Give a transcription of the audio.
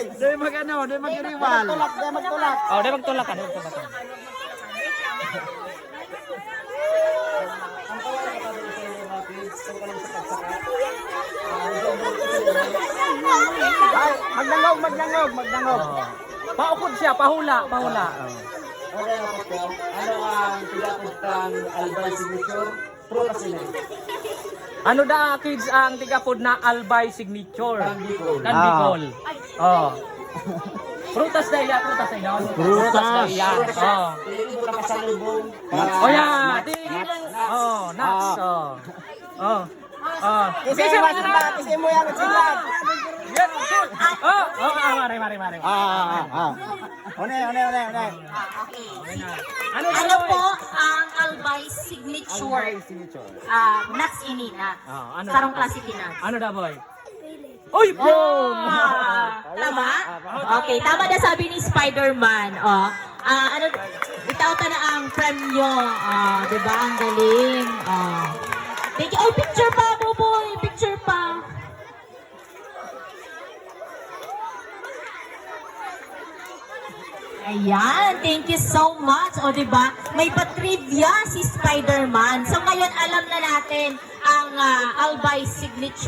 guys. Di mag-rival. Magtulak. Oh, di magtulak ka, di magtulak ka. Ay, magnangog. Oh. Paukod siya, pahula. Okay, ano ang pinapagtang Albay signature? Prutas sila. Ano da kids ang tigapod na Albay signature? Bicol. Bicol. Oh. Prutas na yan. Oh. Piliin mo na pasalubong. Oh yeah, tingin lang. Oh, nuts. Oh. Kasi mo yan, sinlat. Mari. One. Ano po ang Albay signature? Nuts inina. ano? Sarong klase kinat. Ano da boy? Uy, boom! Tama? Okay, tama na sabi ni Spider-Man. Ano, itaw ta na ang premyo. Di ba? Ang galing. Thank you. Oh, picture pa, boy. Picture pa. Ayan, thank you so much. O, diba? May pa-trivia si Spider-Man. So, ngayon alam na natin ang Albay signature.